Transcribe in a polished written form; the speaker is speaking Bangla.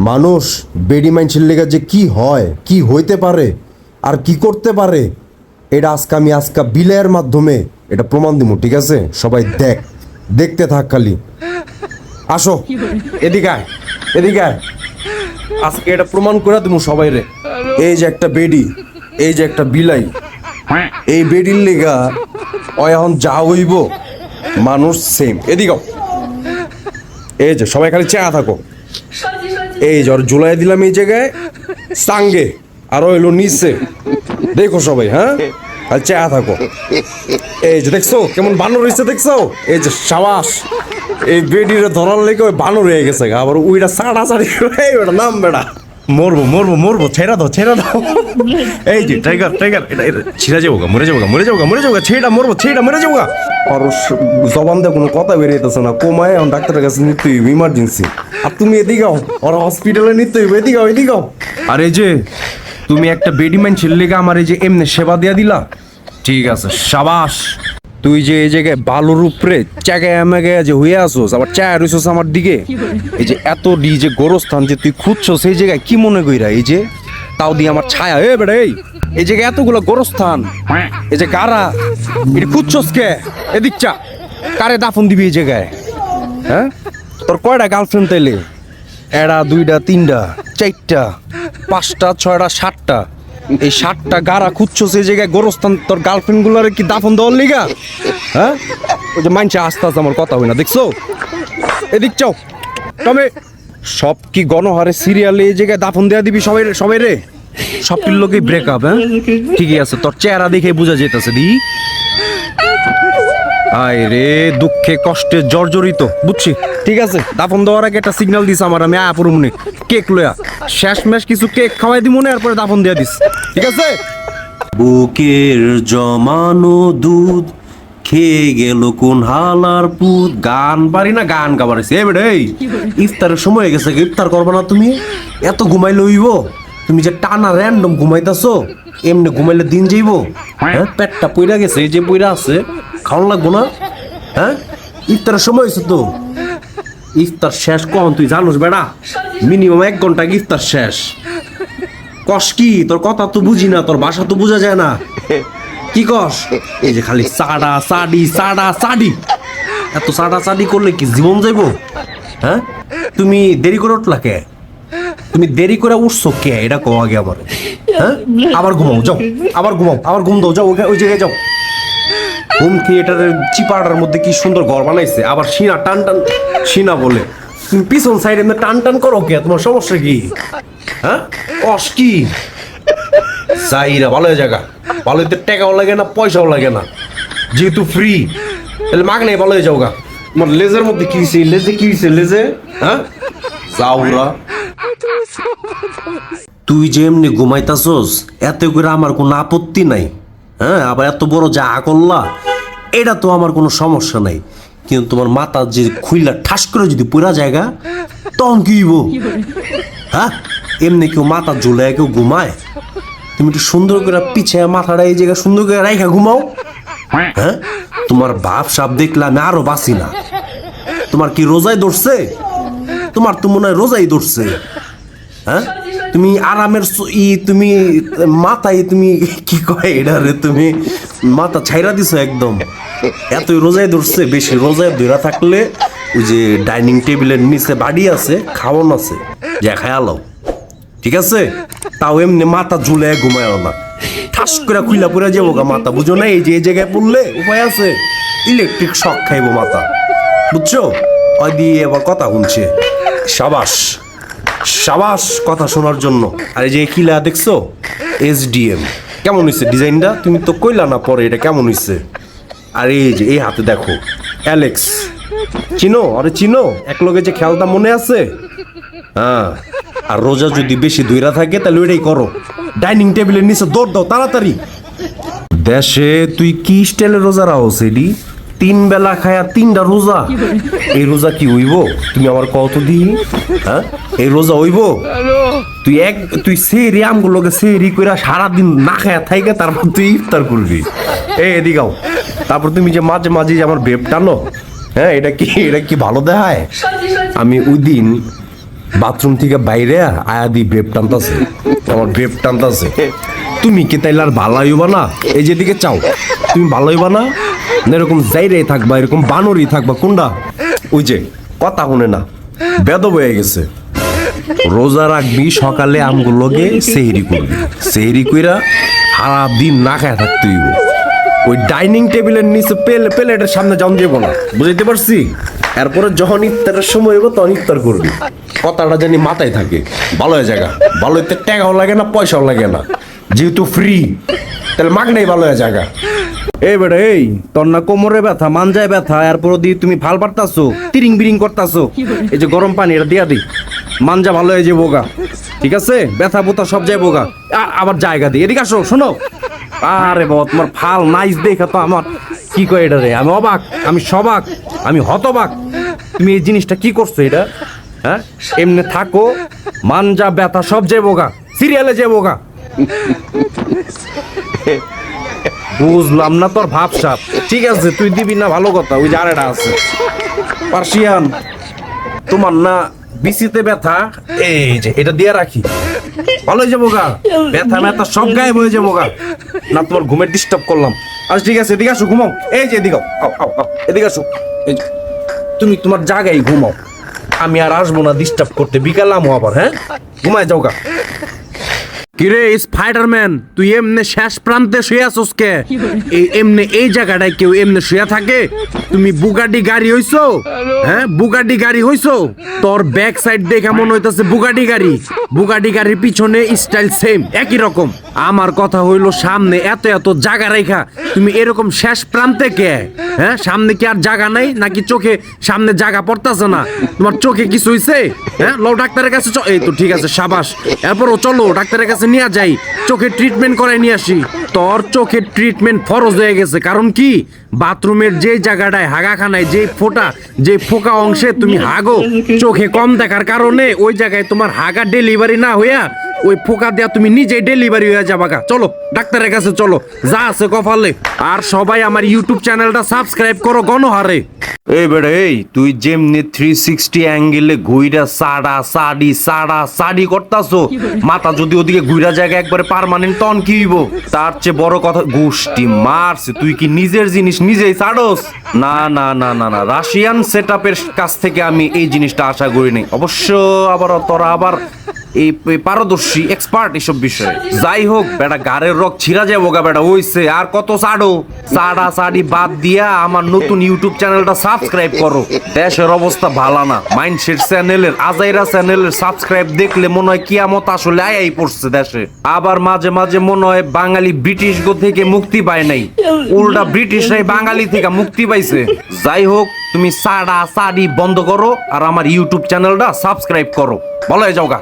মানুষ বেডি মাইন্ডের লেগে যে কি হয়, কি হইতে পারে আর কি করতে পারে, এটা আজকে বিলের মাধ্যমে এটা প্রমাণ দিব। ঠিক আছে, সবাই দেখতে থাক খালি। আসো এদিকে আয়, এদিকে আয়। আজকে এটা প্রমাণ করে দিব সবাই রে। এই যে একটা বেডি, এই যে একটা বিলাই, এই বেডির লেগা এখন যা হইব মানুষ সেম। এদিকে এই যে সবাই খালি চেয়া থাকো। এই জ্বর জুলাই দিলাম এই জায়গায় সাঙ্গে, আর হইলো নিচে। দেখো সবাই, হ্যাঁ আর চেয়া থাকো। এই যে দেখছো কেমন বানর হয়েছে, দেখছো? এই যে সাবাস, এই বেডিরে ধরার লেগে ওই বানর হয়ে গেছে। আবার ওইটা সাড়াসাড়ি করে ওটা নাম বেড়া মরবো ছেড়া দাও। এই যে টাইগার এটা ছিঁড়া যাবো গা, মরে যাবো গা, ছেড়া মরে যাবো গা। আর জবান দিয়ে কোনো কথা বেরিয়েছে না, কমায় এখন ডাক্তারের কাছে নিতে হইব ইমার্জেন্সি। আর তুমি এদিকেও ওরা হসপিটালে নিতে হইব, এদিকেও। আর এই যে তুমি একটা বেডি মাইন্ডের লেগে আমার এই যে এমনি সেবা দিয়া দিলা, ঠিক আছে সাবাস। তুই যে এই জায়গায় বালুর উপরে চাগায় যে হইয়া আসোস, আবার চায়া রইছস আমার দিকে। এই যে এত যে গোরস্থান যে তুই খুঁজছস, সেই জায়গায় কি মনে কইরা এই যে তাও দিয়ে আমার ছায়া। এ বেড়া এই জায়গায় এতগুলো গোরস্থান, এই যে কারা এটা খুঁজছস কে? এদিক চা, কারে দাফন দিবি এই জায়গায়? হ্যাঁ, তোর কয়টা গার্লফ্রেন্ড তাইলে? এরা 2টা 3টা 4টা 5টা 6টা 7টা, এই 7টা গারা খুঁজছস এই জায়গায় গোরস্থান তোর গার্লফ্রেন্ড গুলার কি দাফন দেওয়ার লিগা? হ্যাঁ, ওই যে মানছে আস্তে আস্তে আমার কথা হয় না, দেখছো? এদিক চাও তবে সব কি গণহারে সিরিয়ালে এই জায়গায় দাফন দেওয়া দিবি সবাই রে? সবটির লোকই ব্রেকআপ। হ্যাঁ ঠিকই আছে, তোর চেহারা দেখে বোঝা যেতেছে। দি আয় রে, দুঃখে কষ্টে জর্জরিত, বুঝছি। ঠিক আছে, দাফন দেওয়ার আগে একটা সিগন্যাল দিস আমার, আমি আপুর মনে কেক লয়া শেষ মেশ কিছু কেক খাওয়াই দি মনে, এরপরে দাফন দিয়া দিস, ঠিক আছে? বুকের জমানো দুধ খেয়ে গেল কোন হালার পুত। গান পারি না, গান গাবার এ বেড়ে ইফতারের সময় হয়ে গেছে, ইফতার করবা না তুমি? এত ঘুমাই লইব তুমি যে টানা র্যান্ডম ঘুমাইতেছো, এমনি ঘুমাইলে দিন যাইব? হ্যাঁ, পেটটা পইরা গেছে, এই যে পইরা আছে, খাওয়ান লাগবো না? হ্যাঁ, ইফতারের সময় হয়েছে তো। ইফতার শেষ কখন তুই জানোস বেড়া? মিনিমাম 1 ঘন্টা ইফতার শেষ। কস কি? তোর কথা তো বুঝি না, তোর ভাষা তো বোঝা যায় না। কি কস? এই যে খালি সাডা সাডি। এত সাডি করলে কি জীবন যাইব? হ্যাঁ, তুমি দেরি করে উঠলা কে? তুমি দেরি করে উঠছো কে? এটা কো আগে আবার। হ্যাঁ, আবার ঘুমাও যাও, আবার ঘুম দাও, যাও ওই জায়গায় যাও। হোম থিয়েটারের চিপাটার মধ্যে কি সুন্দর ঘর বানাইছে, আবার সিনা টান সিনা বলে। তুমি পিছন সাইডে টান করো কে? তোমার সমস্যা কি? হ্যাঁ, কস কি? যাইরা ভালো জায়গা, ভালো টাকাও লাগে না, পয়সাও লাগে না, যেহেতু ফ্রি, তাহলে মাগনে ভালো হয়ে যাও গা। তোমার লেজের মধ্যে কি হয়েছে? লেজে হ্যাঁ যাওরা। তুই যে এমনি ঘুমাইতাছস, এতে করে আমার কোনো আপত্তি নাই। হ্যাঁ, আবার এত বড় যা করলা, এটা তো আমার কোনো সমস্যা নাই। কিন্তু তোমার মাথা যে খুইলা ঠাস করে যদি পুরা জায়গা, তখন কি হইব? হ্যাঁ, এমনি কেউ মাথা ঝুলে কেউ ঘুমায়? তুমি একটু সুন্দর করে পিছিয়ে মাথাটা এই জায়গায় সুন্দর করে রাইখা ঘুমাও। হ্যাঁ, তোমার ভাব সাপ দেখলে আমি আরো বাঁচি না। তোমার কি রোজাই ধরছে? তোমার তো মনে হয় রোজাই ধরছে। হ্যাঁ, তুমি আরামের তুমি মাথায় তুমি কি কয় এটা রে, তুমি মাথা ছাইরা দিছো একদম। এতই রোজায় ধরছে, বেশি রোজায় ধরা থাকলে ওই যে ডাইনিং টেবিলের নিচে বাড়ি আছে, খাওয়ান আছে, যা খায়ালাও, ঠিক আছে? তাও এমনি মাথা ঝুলে ঘুমায় না, ঠাস করে খুইলা পুরা যাবো গা মাথা, বুঝো না? এই যে এই জায়গায় পড়লে উপায় আছে, ইলেকট্রিক শক খাইবো মাথা, বুঝছো? ওই দিয়ে আবার কথা শুনছে, সাবাস কথা শোনার জন্য। আর এই যে কিলা দেখছো, SDM কেমন হয়েছে ডিজাইনটা? তুমি তো কইলা না পরে এটা কেমন হয়েছে। আর এই যে এই হাতে দেখো অ্যালেক্স, চিনো? আরে চিনো, এক লগে যে খেলতা মনে আছে? হ্যাঁ, আর রোজা যদি বেশি দইরা থাকে তাহলে ওইটাই করো, ডাইনিং টেবিলের নিচে দৌড় দাও তাড়াতাড়ি। দেশে তুই কি স্টাইলের রোজা রাখছ? এডি 3 বেলা খায়া 3টা রোজা, এই রোজা কি হইব? তুমি আমার কত দিই? হ্যাঁ, এই রোজা হইব? তুই সেরি আমগুলোকে সেরি কইরা সারাদিন না খায়া থাইকে, তারপর তুই ইফতার করবি। এদিকাও তারপর তুমি যে মাঝে মাঝে আমার বেব টানো, হ্যাঁ, এটা কি ভালো দেখায়? আমি ওই দিন বাথরুম থেকে বাইরে আয়া দি ব্রেপ টানতাছে, আমার ব্রেপ টানতাছে। তুমি কি তাইলে আর ভালো হইবা না? এই যেদিকে চাও তুমি ভালো হইবা না, না এরকম যাইরাই থাকবা, এরকম বানরই থাকবা কোনটা? ওই যে কথা শুনে না, বেদব হয়ে গেছে। রোজা রাখবি, সকালে আমগুলোকে সেহরি করবি, সেহরি কইরা সারা দিন না খায় থাকতে হইব। ওই ডাইনিং টেবিলের নিচে প্লেটের সামনে যাওয়া যাবো না, বুঝাইতে পারছি? এরপরে যখন ইফতারের সময় হইব তখন ইফতার করবি, কথাটা জানি মাথায় থাকে। ভালো হয়ে জায়গা, ভালো হইতে টাকাও লাগে না, পয়সাও লাগে না, যেহেতু ফ্রি তাহলে মাগনাই ভালো হয়ে জায়গা। এই বেটা, এই তোর না কোমরে ব্যথা, মানজায় ব্যথা, এরপর দিয়ে তুমি ভাল পারতাছো, তিরিং বিরিং করতাছো। এই যে গরম পানি এটা দিয়া দি, মানজা ভালো হয়ে যাবো গা, ঠিক আছে? ব্যথা বোথা সব যাইবো গা। আবার জায়গা দি, এদিকে আসো, শোনো। আরে বাবা, তোমার ফাল নাইস দেখা তো আমার কি কয় এটা রে, আমি অবাক, আমি সবাক, আমি হতবাক। তুমি এই জিনিসটা কি করছো এটা? হ্যাঁ, এমনি থাকো, মানজা ব্যথা সব যাইবো গা, সিরিয়ালে যাইবো গা। বুঝলাম না তোর ভাবসাব। ঠিক আছে, তুই দিবি না ভালো কথা, ওই যে আরেকটা আছে পার্সিয়ান, তোমার না বিসিতে ব্যথা, এই যে এটা দিয়ে রাখি, ভালো হয়ে যাবো গা, ব্যথা ম্যাথা সব গায়েব হয়ে যাবো গা। না তোমার ঘুমের ডিস্টার্ব করলাম। আচ্ছা ঠিক আছে, এদিকে আসো, ঘুমাও। এই যে এদিকে আও, আও, আও, এদিকে আসো। এই যে, তুমি তোমার জায়গায় ঘুমাও, আমি আর আসবো না ডিস্টার্ব করতে, বিকালামও আবার। হ্যাঁ, ঘুমায় যাও গা। কিরে স্পাইডারম্যান, তুই এমনে শেষ প্রান্তে শুয়ে আছোস কে? এমনে এই জায়গাটায় কেউ এমনে শুয়ে থাকে? তুমি বুগাটি গাড়ি হইছো? হ্যাঁ, বুগাটি গাড়ি হইছো? তোর ব্যাক সাইড দেখে মনে হইতাছে বুগাটি গাড়ি, বুগাটি গাড়ির পিছনে স্টাইল সেম, একই রকম। আমার কথা হইলো, সামনে এত এত জায়গা রেখা তুমি এরকম শেষ প্রান্তে কে? হ্যাঁ, সামনে কি আর জায়গা নাই নাকি? চোখে সামনে জায়গা পড়তাছে না? তোমার চোখে কিছু হইছে? হ্যাঁ, লও ডাক্তারের কাছে। এই তো ঠিক আছে, সাবাস। এরপরও চলো ডাক্তারের কাছে নিয়ে যাই, চোখের ট্রিটমেন্ট করাই নিয়ে আসি। তোর চোখের ট্রিটমেন্ট ফরজ হয়ে গেছে, কারণ কি বাথরুমের যে জায়গাটায় হাগাখানায় যে ফোঁটা, যে ফোকা অংশে তুমি হাগো, চোখে কম দেখার কারণে ওই জায়গায় তোমার হাগা ডেলিভারি না হইয়া ওই ফোকা দেয়া তুমি নিজেই ডেলিভারি হয়ে যাবা গা। চলো ডাক্তারের কাছে চলো, যা আছে কপালে। আর সবাই আমার ইউটিউব চ্যানেলটা সাবস্ক্রাইব করো গণহারে। এই বেটা, এই তুই যেমনি 360 অ্যাঙ্গেলে ঘুইরা সাডি করতাছো, মাথা যদি ওদিকে ঘুইরা জায়গা একবারে পার্মানেন্ট, তখন কি হইব? তার চেয়ে বড় কথা, গোষ্ঠী মারছে, তুই কি নিজের জিনিস নিজেই ছাড়োস? না না না না না, রাশিয়ান সেটআপের কাছ থেকে আমি এই জিনিসটা আশা করি নাই। অবশ্য আবার তোরা আবার এই পারদর্শী এক্সপার্ট এসব বিষয়ে। যাই হোক বেটা, গাড়ের রক ছিঁড়া যাবো গা বেটা, হইছে আর কত সাডো? সাডি বাদ দিয়া আমার নতুন ইউটিউব চ্যানেলটা সাবস্ক্রাইব করো। দেশের অবস্থা ভালো না, মাইন্ডসেট চ্যানেলের, আজাইরা চ্যানেলের সাবস্ক্রাইব দেখলে মনে হয় কিয়ামত আসলে আয়াই পড়ছে দেশে। আবার মাঝে মাঝে মনে হয় বাঙালি ব্রিটিশ গো থেকে মুক্তি পায় নাই, উল্টা ব্রিটিশরাই বাঙালি থেকে মুক্তি পাইছে। যাই হোক, তুমি সাডি বন্ধ করো আর আমার ইউটিউব চ্যানেলটা সাবস্ক্রাইব করো, ভালো হয়ে যাও গা।